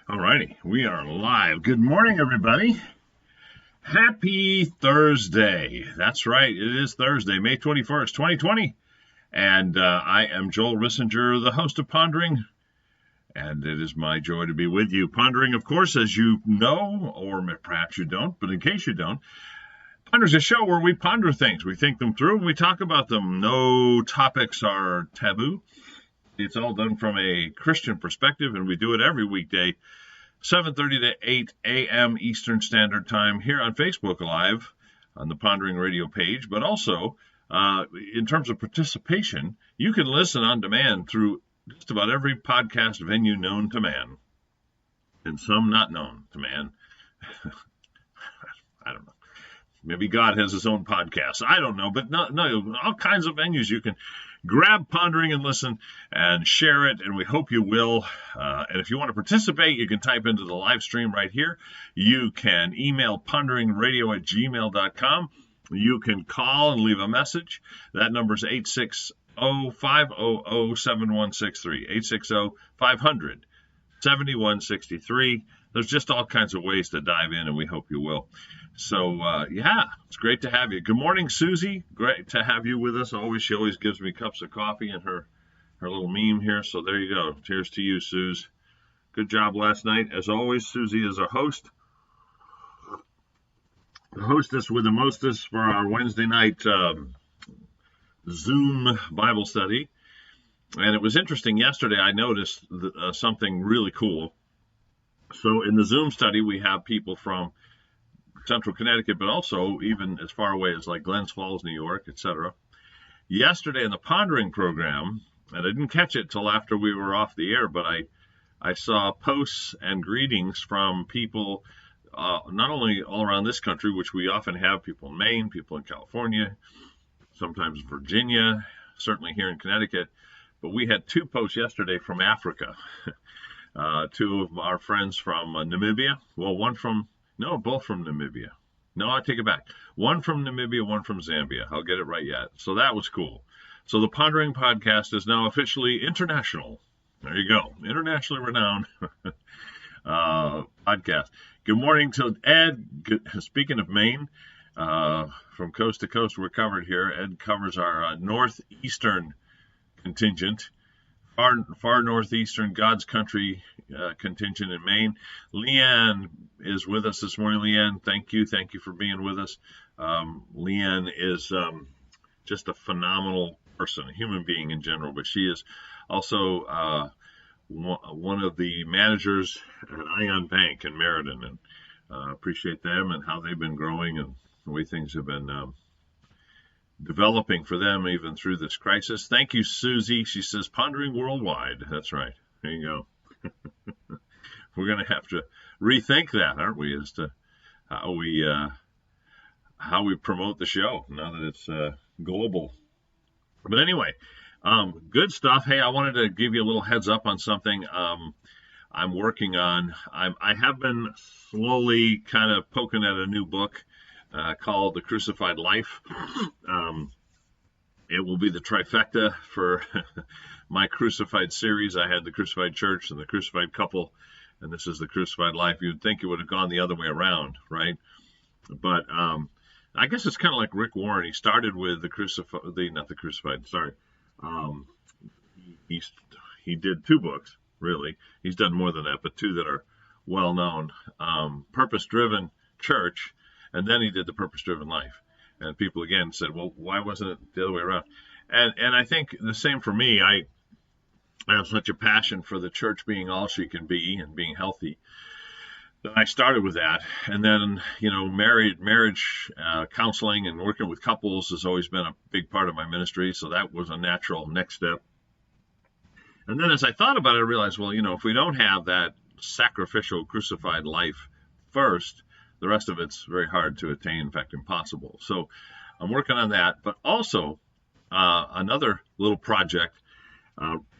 All righty, we are live. Good morning, everybody. Happy Thursday. That's right, it is Thursday, May 21st, 2020. And I am Joel Rissinger, the host of Pondering, and it is my joy to be with you. Pondering, of course, as you know, or perhaps you don't, but in case you don't, Ponder's a show where we ponder things. We think them through and we talk about them. No topics are taboo. It's all done from a Christian perspective, and we do it every weekday, 7:30 to 8 a.m. Eastern Standard Time here on Facebook Live on the Pondering Radio page. But also, in terms of participation, you can listen on demand through just about every podcast venue known to man, and some not known to man. I don't know. Maybe God has his own podcast. I don't know, but no, all kinds of venues you can grab Pondering and listen and share it, and we hope you will. And if you want to participate, you can type into the live stream right here. You can email ponderingradio@gmail.com. You can call and leave a message. That number is 860-500-7163, 860-500-7163. There's just all kinds of ways to dive in, and we hope you will. So, it's great to have you. Good morning, Susie. Great to have you with us. She always gives me cups of coffee and her little meme here. So there you go. Cheers to you, Suze. Good job last night. As always, Susie is our host. The hostess with the mostest for our Wednesday night Zoom Bible study. And it was interesting. Yesterday, I noticed something really cool. So in the Zoom study, we have people from Central Connecticut, but also even as far away as like Glens Falls, New York, etc. Yesterday in the Pondering program, and I didn't catch it till after we were off the air, but I saw posts and greetings from people not only all around this country, which we often have, people in Maine, people in California, sometimes Virginia, certainly here in Connecticut, but we had two posts yesterday from Africa. Two of our friends from Namibia, both from Namibia. No, I take it back. One from Namibia, one from Zambia. I'll get it right yet. So that was cool. So the Pondering podcast is now officially international. There you go. Internationally renowned podcast. Good morning to Ed. Speaking of Maine, from coast to coast, we're covered here. Ed covers our northeastern contingent. Far northeastern God's country contingent in Maine. Leanne is with us this morning. Leanne, thank you for being with us. Leanne is just a phenomenal person, a human being in general, but she is also one of the managers at Ion Bank in Meriden, and appreciate them and how they've been growing and the way things have been developing for them even through this crisis. Thank you, Susie. She says Pondering Worldwide. That's right. There you go. We're going to have to rethink that, aren't we, as to how we promote the show now that it's global. But anyway, good stuff. Hey, I wanted to give you a little heads up on something I'm working on. I have been slowly kind of poking at a new book called The Crucified Life. It will be the trifecta for my Crucified series. I had the Crucified Church and the Crucified Couple, and this is the Crucified Life. You'd think it would have gone the other way around, right? But I guess it's kind of like Rick Warren. He started with he did two books, really. He's done more than that, but two that are well known. Purpose-Driven Church, and then he did the Purpose-Driven Life. And people again said, well, why wasn't it the other way around? And I think the same for me. I have such a passion for the church being all she can be and being healthy that I started with that. And then, marriage counseling and working with couples has always been a big part of my ministry. So that was a natural next step. And then as I thought about it, I realized, well, if we don't have that sacrificial crucified life first, the rest of it's very hard to attain, in fact, impossible. So I'm working on that. But also another little project,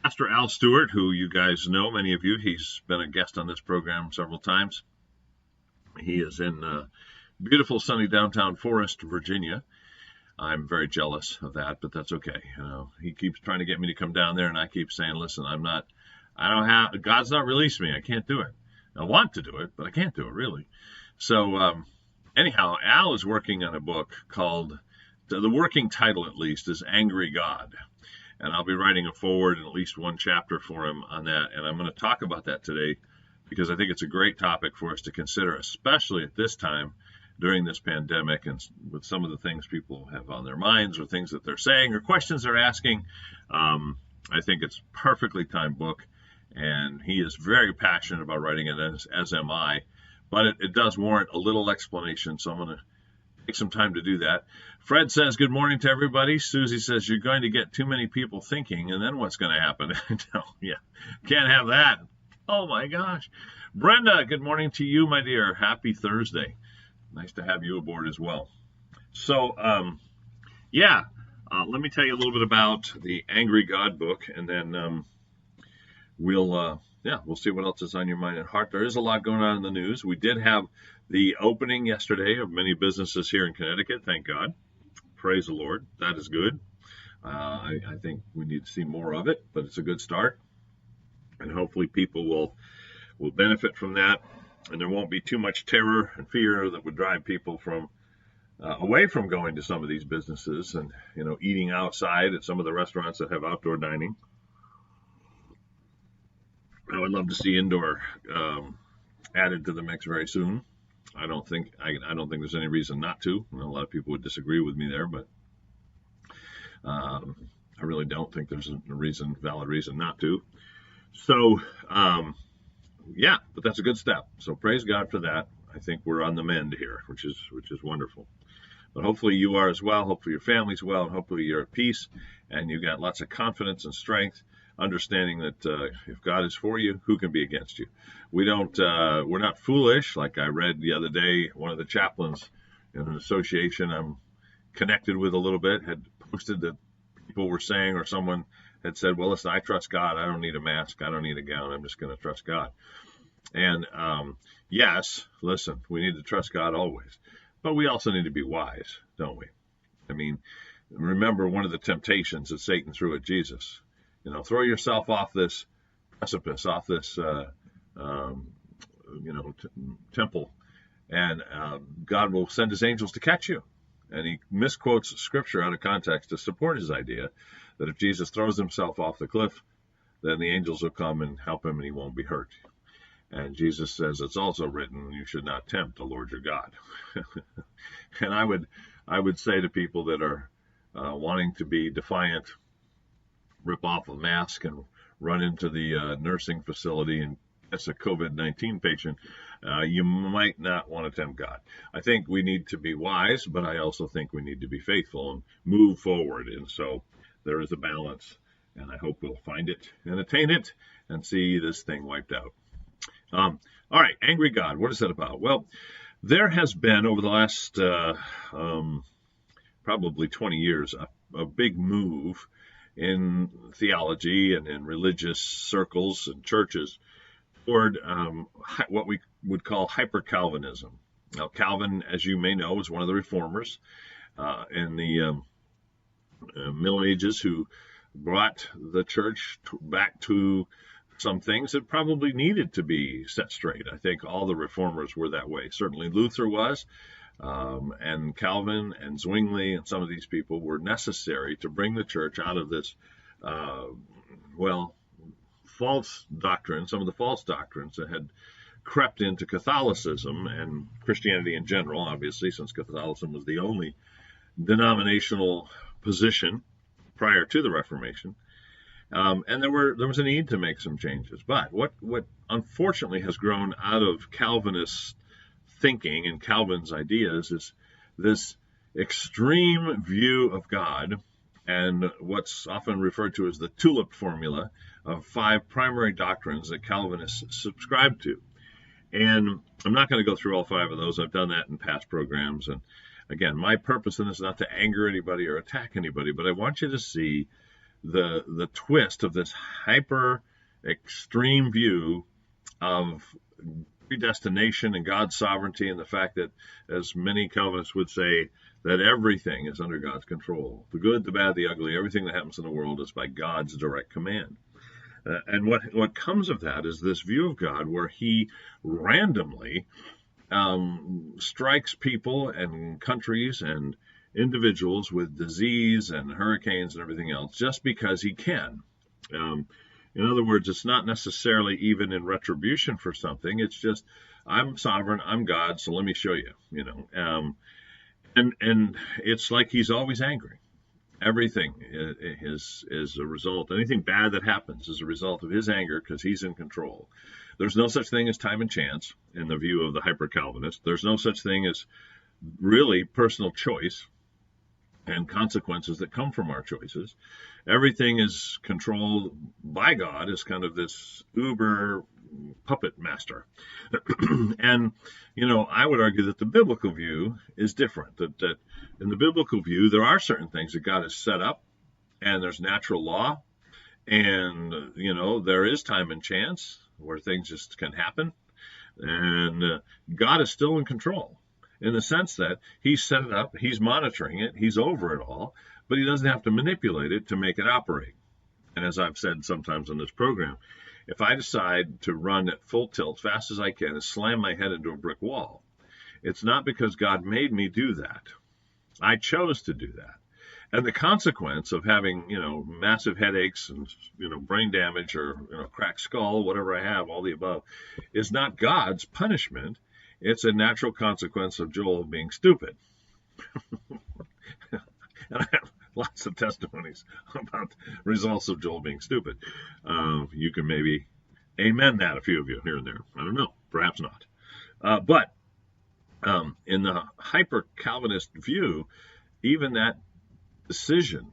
Pastor Al Stewart, who you guys know, many of you, he's been a guest on this program several times. He is in beautiful sunny downtown Forest, Virginia. I'm very jealous of that, but that's okay. He keeps trying to get me to come down there, and I keep saying, listen, God's not released me. I can't do it. I want to do it, but I can't do it really. So anyhow, Al is working on a book called, the working title at least is Angry God. And I'll be writing a foreword in at least one chapter for him on that. And I'm going to talk about that today because I think it's a great topic for us to consider, especially at this time during this pandemic and with some of the things people have on their minds or things that they're saying or questions they're asking. I think it's a perfectly timed book, and he is very passionate about writing it, as am I. But it does warrant a little explanation, so I'm going to take some time to do that. Fred says, good morning to everybody. Susie says, you're going to get too many people thinking, and then what's going to happen? No, yeah, can't have that. Oh, my gosh. Brenda, good morning to you, my dear. Happy Thursday. Nice to have you aboard as well. So, let me tell you a little bit about the Angry God book, and then we'll see what else is on your mind and heart. There is a lot going on in the news. We did have the opening yesterday of many businesses here in Connecticut. Thank God. Praise the Lord. That is good. I think we need to see more of it, but it's a good start. And hopefully people will benefit from that. And there won't be too much terror and fear that would drive people from away from going to some of these businesses and, eating outside at some of the restaurants that have outdoor dining. I would love to see indoor added to the mix very soon. I don't think there's any reason not to. A lot of people would disagree with me there, but I really don't think there's a valid reason not to. So, but that's a good step. So praise God for that. I think we're on the mend here, which is wonderful. But hopefully you are as well. Hopefully your family's well, and hopefully you're at peace and you got lots of confidence and strength, understanding that if God is for you, who can be against you? We're not foolish. Like I read the other day, one of the chaplains in an association I'm connected with a little bit had posted that people were saying, or someone had said, well, listen, I trust God. I don't need a mask. I don't need a gown. I'm just going to trust God. And yes, listen, we need to trust God always. But we also need to be wise, don't we? I mean, remember one of the temptations that Satan threw at Jesus. Throw yourself off this precipice, off this, temple, and God will send his angels to catch you. And he misquotes scripture out of context to support his idea that if Jesus throws himself off the cliff, then the angels will come and help him and he won't be hurt. And Jesus says, it's also written, you should not tempt the Lord your God. And I would say to people that are wanting to be defiant, rip off a mask and run into the nursing facility and catch a COVID-19 patient, you might not want to tempt God. I think we need to be wise, but I also think we need to be faithful and move forward. And so there is a balance, and I hope we'll find it and attain it and see this thing wiped out. All right, Angry God, what is that about? Well, there has been over the last probably 20 years a big move in theology and in religious circles and churches toward what we would call hyper-Calvinism. Now, Calvin, as you may know, was one of the reformers in the Middle Ages who brought the church back to some things that probably needed to be set straight. I think all the reformers were that way. Certainly Luther was, and Calvin and Zwingli and some of these people were necessary to bring the church out of this, false doctrine, some of the false doctrines that had crept into Catholicism and Christianity in general, obviously, since Catholicism was the only denominational position prior to the Reformation. And there was a need to make some changes. But what unfortunately has grown out of Calvinist thinking and Calvin's ideas is this extreme view of God and what's often referred to as the tulip formula of 5 primary doctrines that Calvinists subscribe to. And I'm not going to go through all 5 of those. I've done that in past programs. And again, my purpose in this is not to anger anybody or attack anybody, but I want you to see the twist of this hyper extreme view of predestination and God's sovereignty, and the fact that, as many Calvinists would say, that everything is under God's control. The good, the bad, the ugly, everything that happens in the world is by God's direct command. And what comes of that is this view of God where he randomly strikes people and countries and individuals with disease and hurricanes and everything else just because he can. Um, in other words, it's not necessarily even in retribution for something. It's just, I'm sovereign, I'm God, so let me show you. And it's like he's always angry. Everything is a result. Anything bad that happens is a result of his anger because he's in control. There's no such thing as time and chance in the view of the hyper-Calvinist. There's no such thing as really personal choice and consequences that come from our choices. Everything is controlled by God as kind of this uber puppet master. And, I would argue that the biblical view is different, that in the biblical view, there are certain things that God has set up, and there's natural law, and, there is time and chance where things just can happen, and God is still in control in the sense that he's set it up, he's monitoring it, he's over it all, but he doesn't have to manipulate it to make it operate. And as I've said sometimes on this program, if I decide to run at full tilt, fast as I can, and slam my head into a brick wall, it's not because God made me do that. I chose to do that. And the consequence of having, massive headaches and, brain damage or, cracked skull, whatever I have, all the above, is not God's punishment. It's a natural consequence of Joel being stupid. And I have lots of testimonies about results of Joel being stupid. You can maybe amen that, a few of you here and there. I don't know. Perhaps not. But in the hyper-Calvinist view, even that decision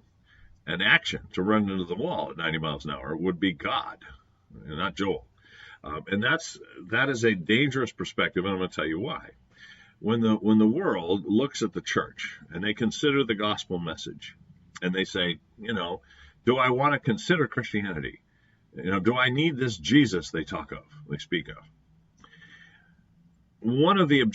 and action to run into the wall at 90 miles an hour would be God, and not Joel. And that is a dangerous perspective, and I'm going to tell you why. When the world looks at the church and they consider the gospel message, and they say, do I want to consider Christianity? Do I need this Jesus they speak of? One of the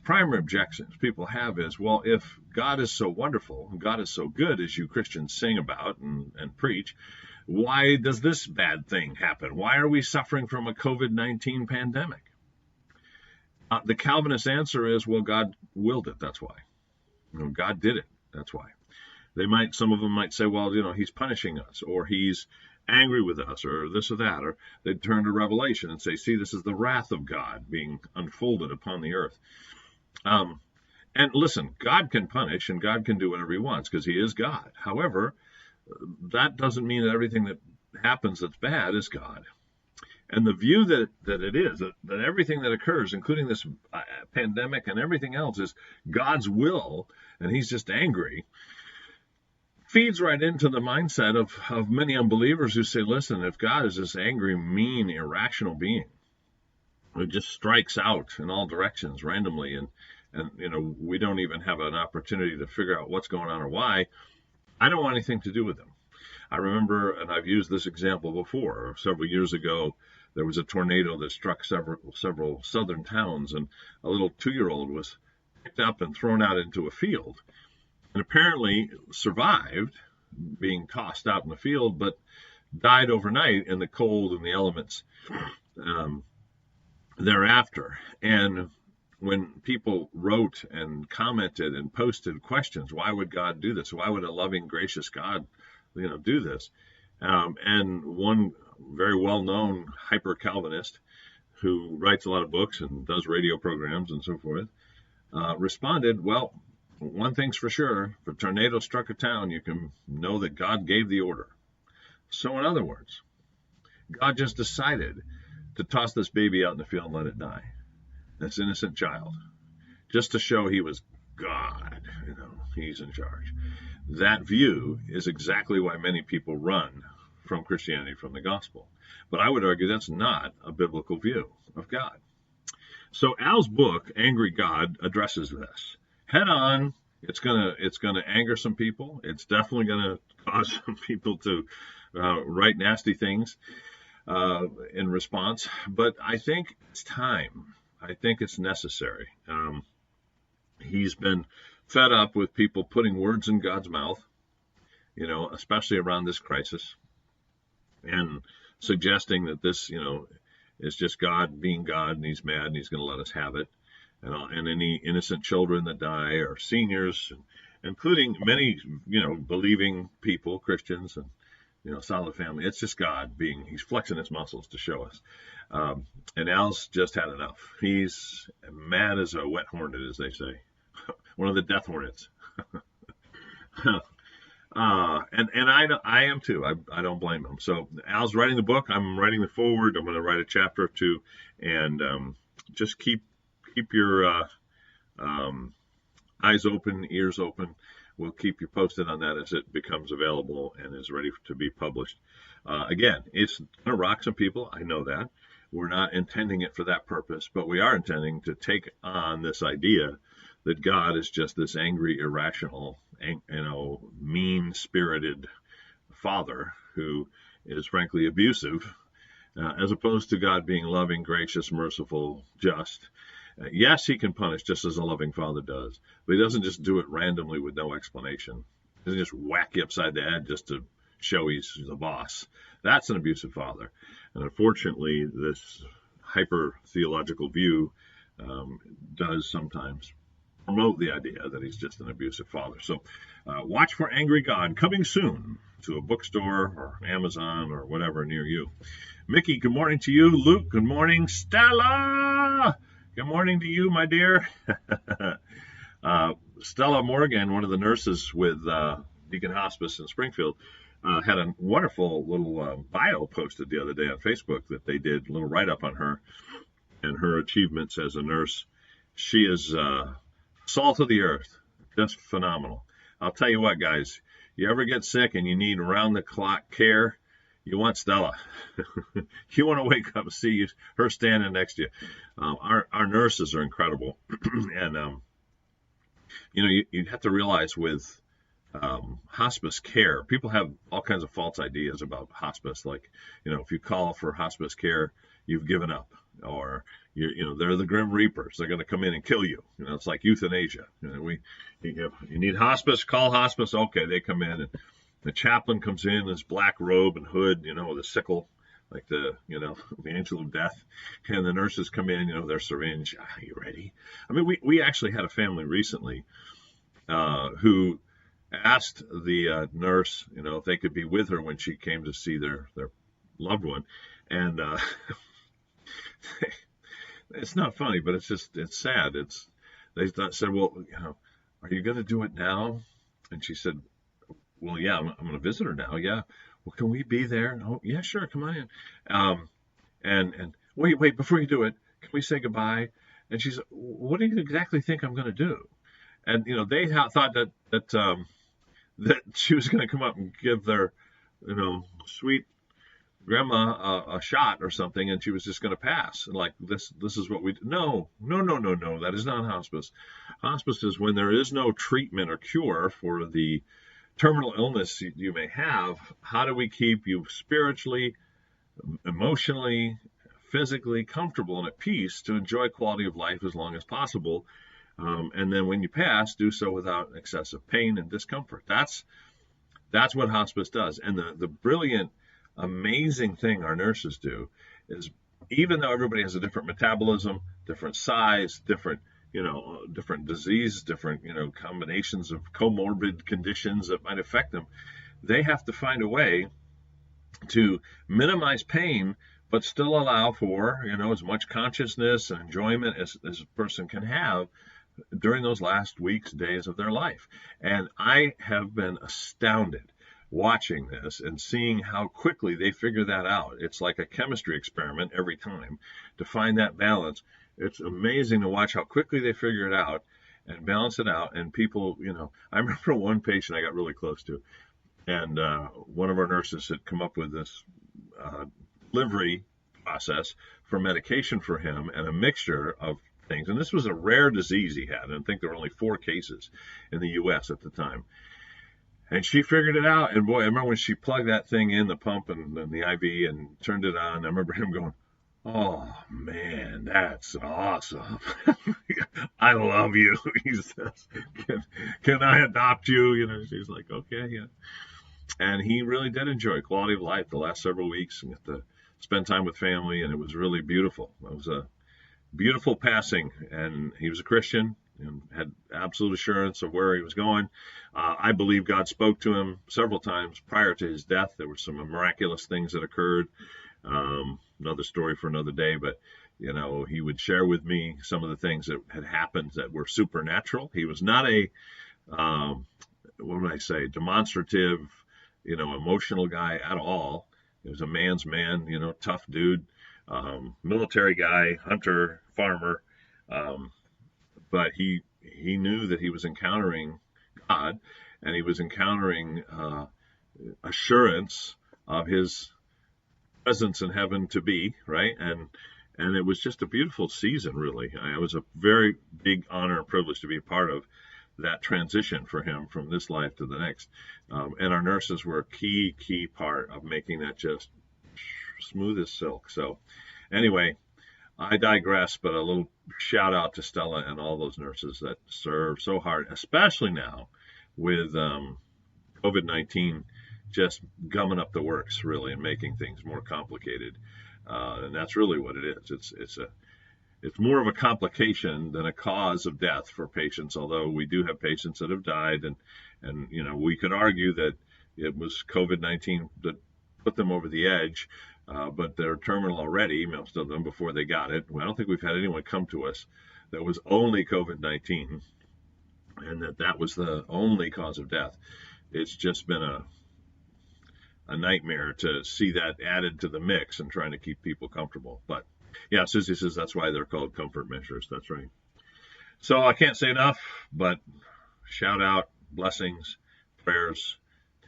primary objections people have is, well, if God is so wonderful, and God is so good, as you Christians sing about and preach, why does this bad thing happen? Why are we suffering from a COVID-19 pandemic? The Calvinist answer is, well, God willed it. That's why. God did it. That's why. Some of them might say, well, he's punishing us, or he's angry with us, or this or that, or they'd turn to Revelation and say, see, this is the wrath of God being unfolded upon the earth. And listen, God can punish and God can do whatever he wants because he is God. However, that doesn't mean that everything that happens that's bad is God. And the view that it is, that everything that occurs, including this pandemic and everything else, is God's will, and he's just angry, feeds right into the mindset of many unbelievers who say, listen, if God is this angry, mean, irrational being who just strikes out in all directions randomly, and we don't even have an opportunity to figure out what's going on or why, I don't want anything to do with him. I remember, and I've used this example before, several years ago, there was a tornado that struck several southern towns, and a little 2-year-old was picked up and thrown out into a field, and apparently survived being tossed out in the field, but died overnight in the cold and the elements thereafter. And when people wrote and commented and posted questions, why would God do this? Why would a loving, gracious God, do this? And one very well-known hyper-Calvinist who writes a lot of books and does radio programs and so forth, responded, well, one thing's for sure, if a tornado struck a town, you can know that God gave the order. So in other words, God just decided to toss this baby out in the field and let it die. This innocent child, just to show he was God, he's in charge. That view is exactly why many people run from Christianity, from the gospel. But I would argue that's not a biblical view of God. So Al's book, Angry God, addresses this head on. It's gonna anger some people. It's definitely gonna cause some people to write nasty things in response. But I think it's time. I think it's necessary. He's been fed up with people putting words in God's mouth, especially around this crisis. And suggesting that this, is just God being God and he's mad and he's going to let us have it. And any innocent children that die are seniors, including many, believing people, Christians, and solid family. It's just God he's flexing his muscles to show us. And Al's just had enough. He's mad as a wet hornet, as they say. One of the death hornets. And I am too. I don't blame him. So Al's writing the book. I'm writing the foreword. I'm going to write a chapter or two, and just keep your eyes open, ears open. We'll keep you posted on that as it becomes available and is ready to be published. Again, it's going to rock some people. I know that. We're not intending it for that purpose, but we are intending to take on this idea that God is just this angry, irrational, mean-spirited father who is frankly abusive, as opposed to God being loving, gracious, merciful, just. Yes, he can punish just as a loving father does, but he doesn't just do it randomly with no explanation. He doesn't just whack you upside the head just to show he's the boss. That's an abusive father. And unfortunately, this hyper-theological view does sometimes promote the idea that he's just an abusive father. So watch for Angry God coming soon to a bookstore or Amazon or whatever near you. Mickey, good morning to you. Luke, good morning. Stella, good morning to you, my dear. Stella Morgan, one of the nurses with Deacon Hospice in Springfield, had a wonderful little bio posted the other day on Facebook that they did, a little write-up on her and her achievements as a nurse. She is salt of the earth, just phenomenal. I'll tell you what, guys, you ever get sick and you need round-the-clock care, you want Stella. You want to wake up and see her standing next to you. Our nurses are incredible. And, you have to realize with hospice care, people have all kinds of false ideas about hospice. Like, if you call for hospice care, you've given up. Or, they're the Grim Reapers. They're going to come in and kill you. It's like euthanasia. You need hospice, call hospice. Okay, they come in, and the chaplain comes in his black robe and hood, with a sickle, like the angel of death. And the nurses come in, their syringe. Are you ready? I mean, we actually had a family recently who asked the nurse, if they could be with her when she came to see their loved one. And it's not funny, but it's sad. They said, well, are you going to do it now? And she said, well, yeah, I'm going to visit her now. Yeah. Well, can we be there? Oh, yeah, sure. Come on in. And wait, before you do it, can we say goodbye? And she said, what do you exactly think I'm going to do? And, they thought that she was going to come up and give their, sweet grandma a shot or something, and she was just going to pass. And like, this is what we do. No. That is not hospice. Hospice is when there is no treatment or cure for the terminal illness you may have. How do we keep you spiritually, emotionally, physically comfortable and at peace to enjoy quality of life as long as possible? And then when you pass, do so without excessive pain and discomfort. That's what hospice does. And the brilliant, amazing thing our nurses do is, even though everybody has a different metabolism, different size, different disease, different, combinations of comorbid conditions that might affect them, they have to find a way to minimize pain, but still allow for, as much consciousness and enjoyment as a person can have during those last weeks, days of their life. And I have been astounded watching this and seeing how quickly they figure that out. It's like a chemistry experiment every time to find that balance. It's amazing to watch how quickly they figure it out and balance it out. And people, I remember one patient I got really close to, and one of our nurses had come up with this delivery process for medication for him and a mixture of things. And this was a rare disease he had. And I think there were only 4 cases in the U.S. at the time. And she figured it out. And boy, I remember when she plugged that thing in, the pump and the IV, and turned it on. I remember him going, oh, man, that's awesome. I love you. He says, can I adopt you? She's like, okay, yeah. And he really did enjoy quality of life the last several weeks and got to spend time with family, and it was really beautiful. It was a beautiful passing, and he was a Christian and had absolute assurance of where he was going. I believe God spoke to him several times prior to his death. There were some miraculous things that occurred. Another story for another day, but he would share with me some of the things that had happened that were supernatural. He was not a, what would I say, demonstrative, emotional guy at all. He was a man's man, tough dude, military guy, hunter, farmer. But he knew that he was encountering God, and he was encountering assurance of his presence in heaven to be, right? And it was just a beautiful season, really. It was a very big honor and privilege to be a part of that transition for him from this life to the next. And our nurses were a key part of making that just smooth as silk. So anyway, I digress, but a little shout out to Stella and all those nurses that serve so hard, especially now with COVID-19 just gumming up the works, really, and making things more complicated. And that's really what it is. It's more of a complication than a cause of death for patients, although we do have patients that have died, and we could argue that it was COVID-19 that put them over the edge, but they're terminal already, most of them, before they got it. I don't think we've had anyone come to us that was only COVID-19 and that was the only cause of death. It's just been a nightmare to see that added to the mix and trying to keep people comfortable. But yeah, Susie says that's why they're called comfort measures. That's right. So I can't say enough, but shout out, blessings, prayers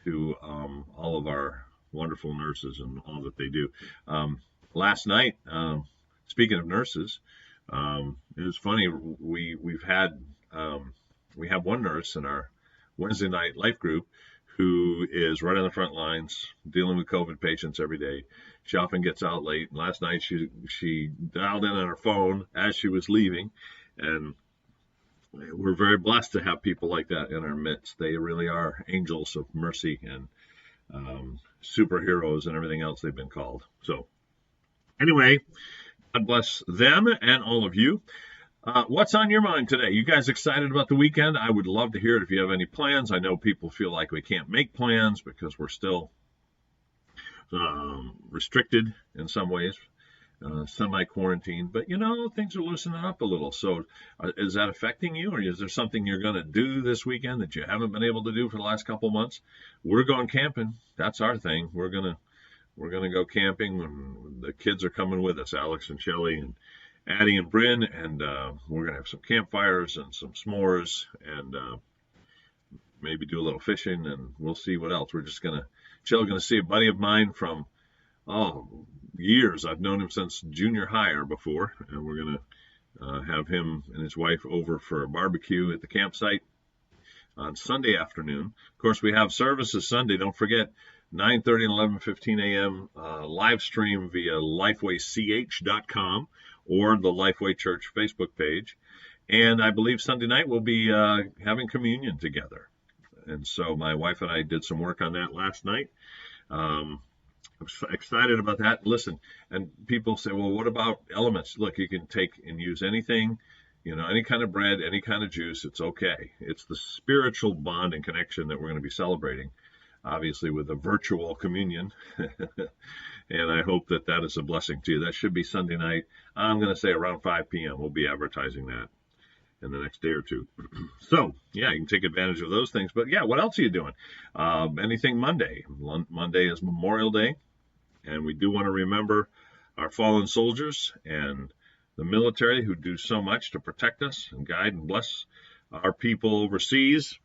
to all of our wonderful nurses and all that they do. Last night, speaking of nurses, it was funny. We have one nurse in our Wednesday night life group who is right on the front lines dealing with COVID patients every day. She often gets out late. And last night she dialed in on her phone as she was leaving, and we're very blessed to have people like that in our midst. They really are angels of mercy and superheroes and everything else they've been called. So anyway, God bless them and all of you. What's on your mind today? You guys excited about the weekend? I would love to hear it if you have any plans. I know people feel like we can't make plans because we're still restricted in some ways, semi-quarantined. But, things are loosening up a little. So is that affecting you? Or is there something you're going to do this weekend that you haven't been able to do for the last couple months? We're going camping. That's our thing. We're going to go camping. And the kids are coming with us, Alex and Shelly and Addie and Bryn, and we're going to have some campfires and some s'mores and maybe do a little fishing, and we'll see what else. We're just going to see a buddy of mine from, years. I've known him since junior high or before, and we're going to have him and his wife over for a barbecue at the campsite on Sunday afternoon. Of course, we have services Sunday. Don't forget, 9:30 and 11:15 a.m. Live stream via lifewaych.com or the Lifeway Church Facebook page. And I believe Sunday night we'll be having communion together. And so my wife and I did some work on that last night. I'm excited about that. Listen, and people say, well, what about elements? Look, you can take and use anything, any kind of bread, any kind of juice. It's okay. It's the spiritual bond and connection that we're going to be celebrating, obviously with a virtual communion. And I hope that is a blessing to you. That should be Sunday night. I'm going to say around 5 p.m. We'll be advertising that in the next day or two. So, yeah, you can take advantage of those things. But, yeah, what else are you doing? Anything Monday? Monday is Memorial Day, and we do want to remember our fallen soldiers and the military who do so much to protect us and guide and bless our people overseas.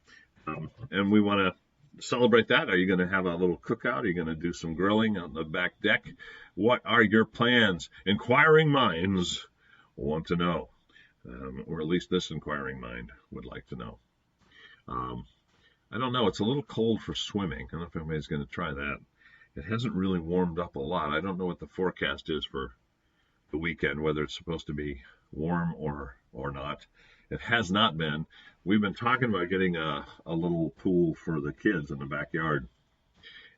And we want to celebrate that. Are you going to have a little cookout? Are you going to do some grilling on the back deck? What are your plans? Inquiring minds want to know, or at least this inquiring mind would like to know. I don't know. It's a little cold for swimming. I don't know if anybody's going to try that. It hasn't really warmed up a lot. I don't know what the forecast is for the weekend, whether it's supposed to be warm or not. It has not been. We've been talking about getting a little pool for the kids in the backyard.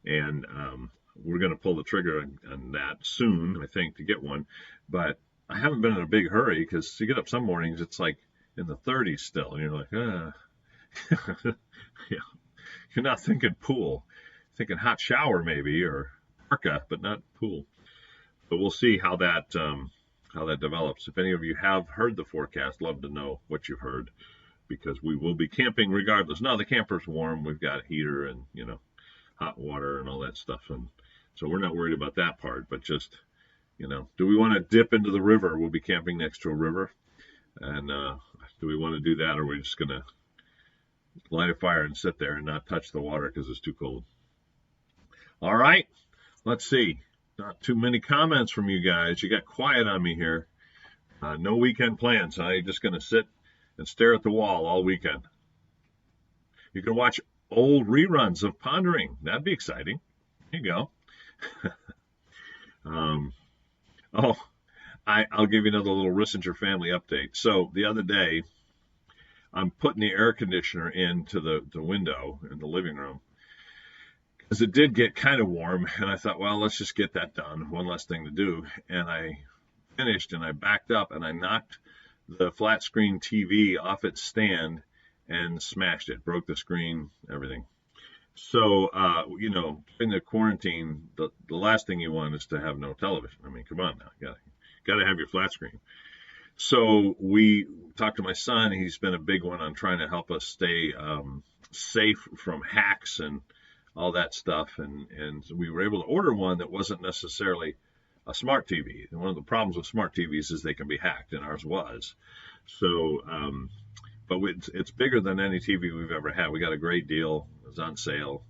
and we're going to pull the trigger on that soon, I think, to get one. But I haven't been in a big hurry because you get up some mornings, it's like in the 30s still, and you're like, yeah, you're not thinking pool, thinking hot shower maybe or parka, but not pool. But we'll see how that develops. If any of you have heard the forecast, love to know what you heard, because we will be camping regardless. No, the camper's warm. We've got heater and hot water and all that stuff, and so we're not worried about that part. But just do we want to dip into the river? We'll be camping next to a river, and do we want to do that, or are we just gonna light a fire and sit there and not touch the water because it's too cold? All right, let's see. Not too many comments from you guys. You got quiet on me here. No weekend plans. I'm just going to sit and stare at the wall all weekend. You can watch old reruns of Pondering. That'd be exciting. There you go. I'll give you another little Rissinger family update. So the other day, I'm putting the air conditioner into the window in the living room, because it did get kind of warm, and I thought, well, let's just get that done. One less thing to do. And I finished, and I backed up, and I knocked the flat screen TV off its stand and smashed it, broke the screen, everything. So, in the quarantine, the last thing you want is to have no television. I mean, come on now, you gotta have your flat screen. So we talked to my son. He's been a big one on trying to help us stay safe from hacks and all that stuff, and we were able to order one that wasn't necessarily a smart TV. And one of the problems with smart TVs is they can be hacked, and ours was. So, but it's bigger than any TV we've ever had. We got a great deal. It was on sale,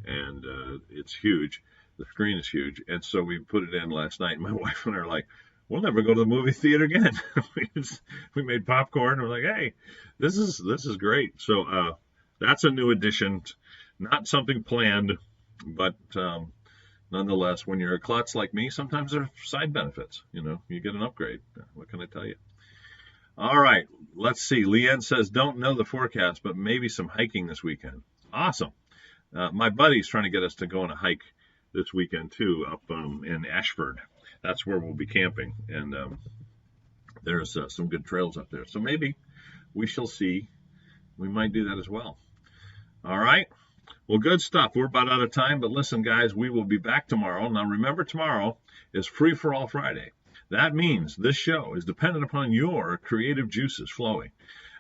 and it's huge. The screen is huge, and so we put it in last night. And my wife and I are like, we'll never go to the movie theater again. we made popcorn. And we're like, hey, this is great. So that's a new addition. Not something planned, but nonetheless, when you're a klutz like me, sometimes there are side benefits. You get an upgrade. What can I tell you? All right, let's see. Leanne says, don't know the forecast, but maybe some hiking this weekend. Awesome. My buddy's trying to get us to go on a hike this weekend, too, up in Ashford. That's where we'll be camping, and there's some good trails up there. So maybe we shall see. We might do that as well. All right. Well, good stuff. We're about out of time, but listen, guys, we will be back tomorrow. Now, remember, tomorrow is Free for All Friday. That means this show is dependent upon your creative juices flowing.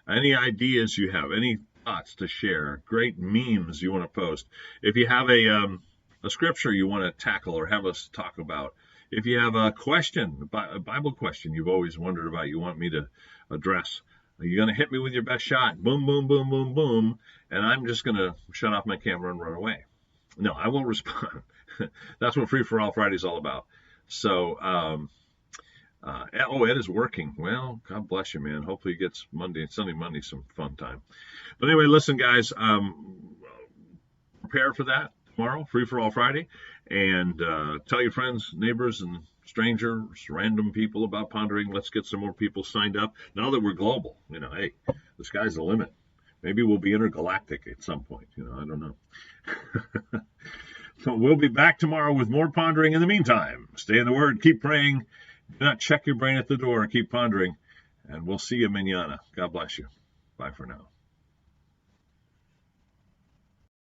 Any ideas you have, any thoughts to share, great memes you want to post. If you have a scripture you want to tackle or have us talk about, if you have a question, a Bible question you've always wondered about, you want me to address, you're going to hit me with your best shot. Boom, boom, boom, boom, boom. And I'm just going to shut off my camera and run away. No, I won't respond. That's what Free for All Friday is all about. So, Ed is working. Well, God bless you, man. Hopefully he gets Sunday, Monday, some fun time. But anyway, listen, guys, prepare for that tomorrow, Free for All Friday. And tell your friends, neighbors, and strangers, random people about Pondering. Let's get some more people signed up. Now that we're global, hey, the sky's the limit. Maybe we'll be intergalactic at some point. I don't know. So we'll be back tomorrow with more Pondering. In the meantime, stay in the Word, keep praying. Do not check your brain at the door. Keep pondering. And we'll see you mañana. God bless you. Bye for now.